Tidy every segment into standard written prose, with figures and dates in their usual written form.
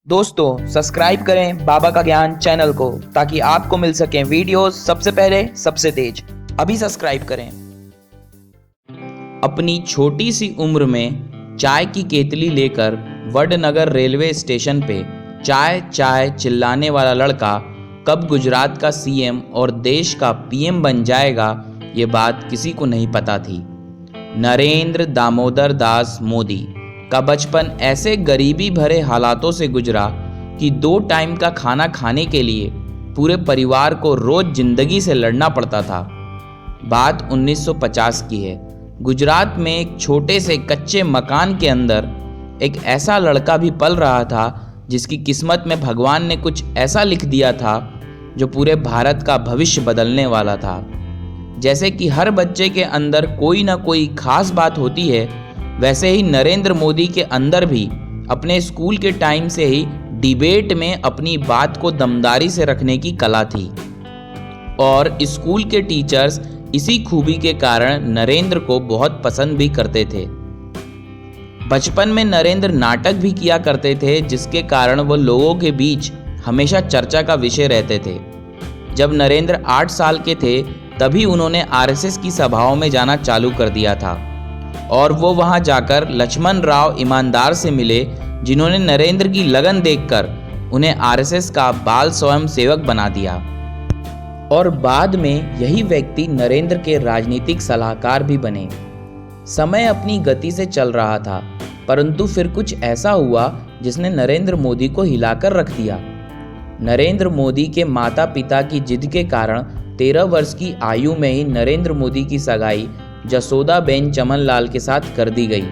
दोस्तों सब्सक्राइब करें बाबा का ज्ञान चैनल को ताकि आपको मिल सकें वीडियोस सबसे पहले सबसे तेज। अभी सब्सक्राइब करें। अपनी छोटी सी उम्र में चाय की केतली लेकर वडनगर रेलवे स्टेशन पे चाय चाय चिल्लाने वाला लड़का कब गुजरात का सीएम और देश का पीएम बन जाएगा, ये बात किसी को नहीं पता थी। नरेंद्र दामोदर दास मोदी का बचपन ऐसे गरीबी भरे हालातों से गुजरा कि 2 टाइम का खाना खाने के लिए पूरे परिवार को रोज जिंदगी से लड़ना पड़ता था। बात 1950 की है। गुजरात में एक छोटे से कच्चे मकान के अंदर एक ऐसा लड़का भी पल रहा था जिसकी किस्मत में भगवान ने कुछ ऐसा लिख दिया था जो पूरे भारत का भविष्य बदलने वाला था। जैसे कि हर बच्चे के अंदर कोई ना कोई खास बात होती है, वैसे ही नरेंद्र मोदी के अंदर भी अपने स्कूल के टाइम से ही डिबेट में अपनी बात को दमदारी से रखने की कला थी और स्कूल के टीचर्स इसी खूबी के कारण नरेंद्र को बहुत पसंद भी करते थे। बचपन में नरेंद्र नाटक भी किया करते थे जिसके कारण वो लोगों के बीच हमेशा चर्चा का विषय रहते थे। जब नरेंद्र 8 साल के थे तभी उन्होंने आरएसएस की सभाओं में जाना चालू कर दिया था और वो वहां जाकर लक्ष्मण राव ईमानदार से मिले, जिन्होंने नरेंद्र की लगन देखकर उन्हें आरएसएस का बाल स्वयं सेवक बना दिया और बाद में यही व्यक्ति नरेंद्र के राजनीतिक सलाहकार भी बने। समय अपनी गति से चल रहा था, परंतु फिर कुछ ऐसा हुआ जिसने नरेंद्र मोदी को हिलाकर रख दिया। नरेंद्र मोदी के माता पिता की जिद के कारण 13 वर्ष की आयु में ही नरेंद्र मोदी की सगाई जसोदाबेन चमनलाल के साथ कर दी गई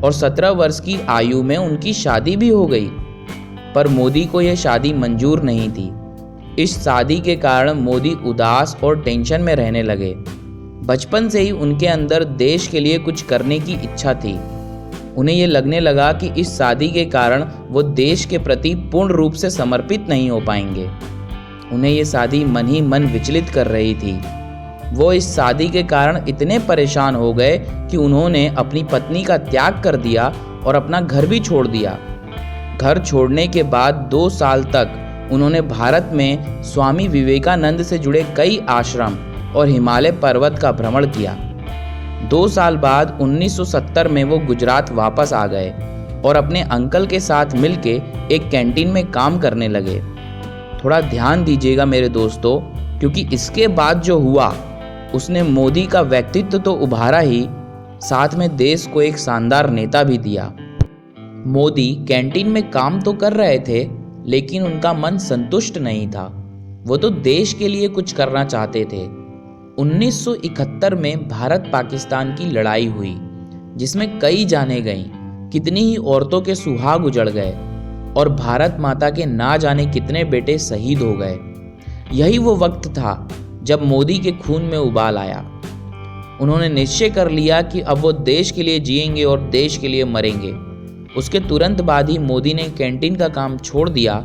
और 17 वर्ष की आयु में उनकी शादी भी हो गई। पर मोदी को यह शादी मंजूर नहीं थी। इस शादी के कारण मोदी उदास और टेंशन में रहने लगे। बचपन से ही उनके अंदर देश के लिए कुछ करने की इच्छा थी। उन्हें यह लगने लगा कि इस शादी के कारण वो देश के प्रति पूर्ण रूप से समर्पित नहीं हो पाएंगे। उन्हें यह शादी मन ही मन विचलित कर रही थी। वो इस शादी के कारण इतने परेशान हो गए कि उन्होंने अपनी पत्नी का त्याग कर दिया और अपना घर भी छोड़ दिया। घर छोड़ने के बाद 2 साल तक उन्होंने भारत में स्वामी विवेकानंद से जुड़े कई आश्रम और हिमालय पर्वत का भ्रमण किया। 2 साल बाद 1970 में वो गुजरात वापस आ गए और अपने अंकल के साथ मिलके एक कैंटीन में काम करने लगे। थोड़ा ध्यान दीजिएगा मेरे दोस्तों, क्योंकि इसके बाद जो हुआ उसने मोदी का व्यक्तित्व तो उभारा ही, साथ में देश को एक शानदार नेता भी दिया। मोदी कैंटीन में काम तो कर रहे थे, लेकिन उनका मन संतुष्ट नहीं था। वो तो देश के लिए कुछ करना चाहते थे। 1971 में भारत पाकिस्तान की लड़ाई हुई, जिसमें कई जाने गईं, कितनी ही औरतों के सुहाग उजड़ गए और भारत माता के ना जाने कितने बेटे शहीद हो गए। यही वो वक्त था जब मोदी के खून में उबाल आया। उन्होंने निश्चय कर लिया कि अब वो देश के लिए जिएंगे और देश के लिए मरेंगे। उसके तुरंत बाद ही मोदी ने कैंटीन का काम छोड़ दिया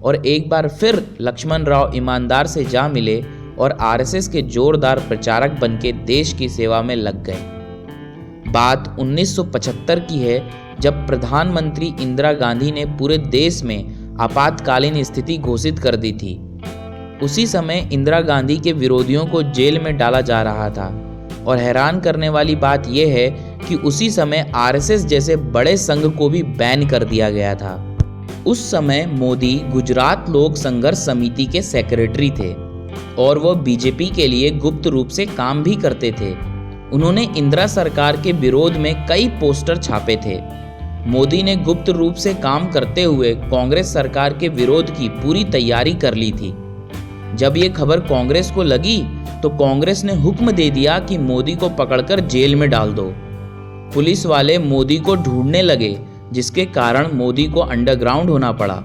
और एक बार फिर लक्ष्मण राव ईमानदार से जा मिले और आरएसएस के जोरदार प्रचारक बनके देश की सेवा में लग गए। बात 1975 की है, जब प्रधानमंत्री इंदिरा गांधी ने पूरे देश में आपातकालीन स्थिति घोषित कर दी थी। उसी समय इंदिरा गांधी के विरोधियों को जेल में डाला जा रहा था और हैरान करने वाली बात यह है कि उसी समय आरएसएस जैसे बड़े संघ को भी बैन कर दिया गया था। उस समय मोदी गुजरात लोक संघर्ष समिति के सेक्रेटरी थे और वो बीजेपी के लिए गुप्त रूप से काम भी करते थे। उन्होंने इंदिरा सरकार के विरोध में कई पोस्टर छापे थे। मोदी ने गुप्त रूप से काम करते हुए कांग्रेस सरकार के विरोध की पूरी तैयारी कर ली थी। जब ये खबर कांग्रेस को लगी तो कांग्रेस ने हुक्म दे दिया कि मोदी को पकड़कर जेल में डाल दो। पुलिस वाले मोदी को ढूंढने लगे, जिसके कारण मोदी को अंडरग्राउंड होना पड़ा।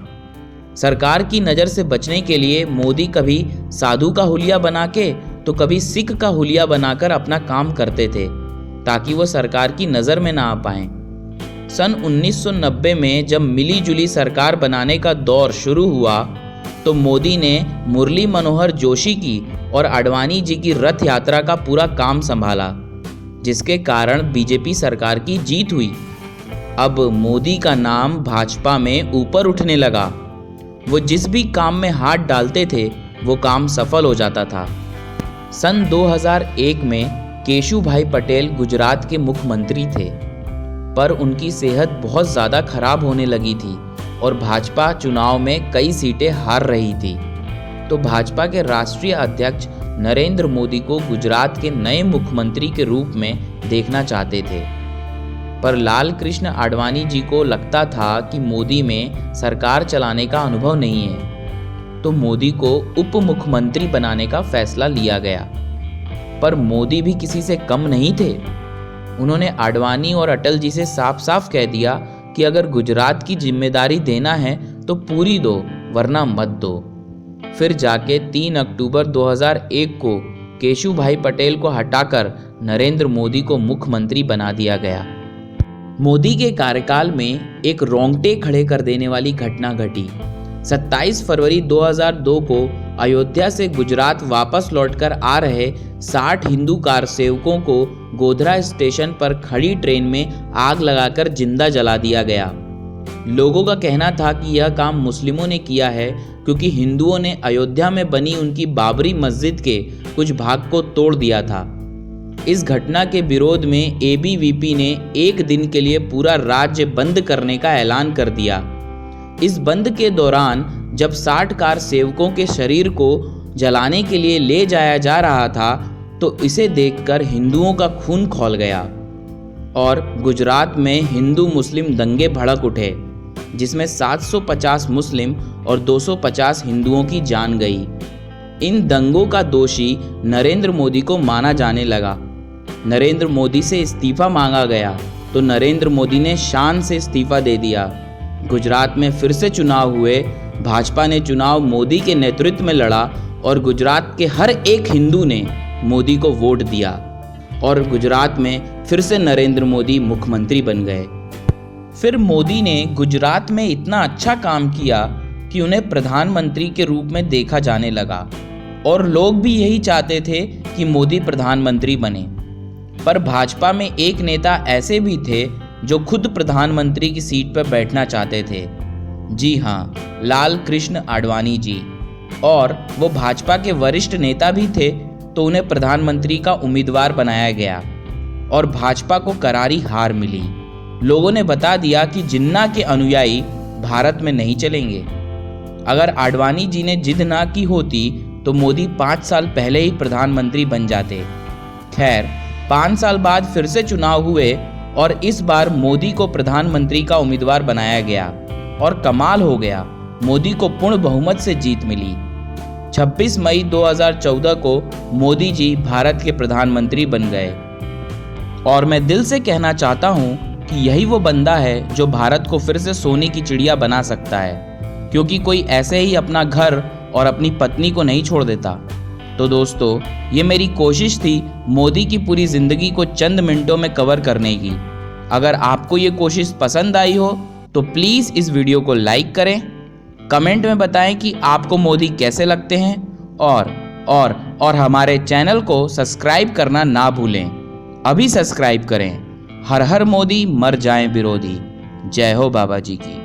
सरकार की नज़र से बचने के लिए मोदी कभी साधु का हुलिया बना के तो कभी सिख का हुलिया बनाकर अपना काम करते थे ताकि वो सरकार की नज़र में ना आ पाएं। सन 1990 में जब मिली जुली सरकार बनाने का दौर शुरू हुआ तो मोदी ने मुरली मनोहर जोशी की और आडवाणी जी की रथ यात्रा का पूरा काम संभाला, जिसके कारण बीजेपी सरकार की जीत हुई। अब मोदी का नाम भाजपा में ऊपर उठने लगा। वो जिस भी काम में हाथ डालते थे वो काम सफल हो जाता था। सन 2001 में केशुभाई पटेल गुजरात के मुख्यमंत्री थे, पर उनकी सेहत बहुत ज़्यादा खराब होने लगी थी और भाजपा चुनाव में कई सीटें हार रही थी। तो भाजपा के राष्ट्रीय अध्यक्ष नरेंद्र मोदी को गुजरात के नए मुख्यमंत्री के रूप में देखना चाहते थे, पर लाल कृष्ण आडवाणी जी को लगता था कि मोदी में सरकार चलाने का अनुभव नहीं है, तो मोदी को उप मुख्यमंत्री बनाने का फैसला लिया गया। पर मोदी भी किसी से कम नहीं थे। उन्होंने आडवाणी और अटल जी से साफ साफ कह दिया कि अगर गुजरात की जिम्मेदारी देना है तो पूरी दो, वरना मत दो। फिर जाके 3 अक्टूबर 2001 को केशुभाई पटेल को हटाकर नरेंद्र मोदी को मुख्यमंत्री बना दिया गया। मोदी के कार्यकाल में एक रोंगटे खड़े कर देने वाली घटना घटी। 27 फरवरी 2002 को अयोध्या से गुजरात वापस लौटकर आ रहे 60 हिंदू कार सेवकों को गोधरा स्टेशन पर खड़ी ट्रेन में आग लगाकर जिंदा जला दिया गया। लोगों का कहना था कि यह काम मुस्लिमों ने किया है क्योंकि हिंदुओं ने अयोध्या में बनी उनकी बाबरी मस्जिद के कुछ भाग को तोड़ दिया था। इस घटना के विरोध में एबीवीपी ने एक दिन के लिए पूरा राज्य बंद करने का ऐलान कर दिया। इस बंद के दौरान जब 60 कार सेवकों के शरीर को जलाने के लिए ले जाया जा रहा था तो इसे देखकर हिंदुओं का खून खौल गया और गुजरात में हिंदू मुस्लिम दंगे भड़क उठे, जिसमें 750 मुस्लिम और 250 हिंदुओं की जान गई। इन दंगों का दोषी नरेंद्र मोदी को माना जाने लगा। नरेंद्र मोदी से इस्तीफा मांगा गया तो नरेंद्र मोदी ने शान से इस्तीफा दे दिया। गुजरात में फिर से चुनाव हुए। भाजपा ने चुनाव मोदी के नेतृत्व में लड़ा और गुजरात के हर एक हिंदू ने मोदी को वोट दिया और गुजरात में फिर से नरेंद्र मोदी मुख्यमंत्री बन गए। फिर मोदी ने गुजरात में इतना अच्छा काम किया कि उन्हें प्रधानमंत्री के रूप में देखा जाने लगा और लोग भी यही चाहते थे कि मोदी प्रधानमंत्री बने। पर भाजपा में एक नेता ऐसे भी थे जो खुद प्रधानमंत्री की सीट पर बैठना चाहते थे। जी हाँ, लाल कृष्ण आडवाणी जी। और वो भाजपा के वरिष्ठ नेता भी थे, तो उन्हें प्रधानमंत्री का उम्मीदवार बनाया गया और भाजपा को करारी हार मिली। लोगों ने बता दिया कि जिन्ना के अनुयायी भारत में नहीं चलेंगे। अगर आडवाणी जी ने जिद ना की होती तो मोदी 5 साल पहले ही प्रधानमंत्री बन जाते। खैर, 5 साल बाद फिर से चुनाव हुए और इस बार मोदी को प्रधानमंत्री का उम्मीदवार बनाया गया और कमाल हो गया, मोदी को पूर्ण बहुमत से जीत मिली। 26 मई 2014 को मोदी जी भारत के प्रधानमंत्री बन गए और मैं दिल से कहना चाहता हूं कि यही वो बंदा है जो भारत को फिर से सोने की चिड़िया बना सकता है, क्योंकि कोई ऐसे ही अपना घर और अपनी पत्नी को नहीं छोड़ देता। तो दोस्तों, ये मेरी कोशिश थी मोदी की पूरी ज़िंदगी को चंद मिनटों में कवर करने की। अगर आपको ये कोशिश पसंद आई हो तो प्लीज़ इस वीडियो को लाइक करें, कमेंट में बताएं कि आपको मोदी कैसे लगते हैं और हमारे चैनल को सब्सक्राइब करना ना भूलें। अभी सब्सक्राइब करें। हर हर मोदी, मर जाएं विरोधी। जय हो बाबा जी की।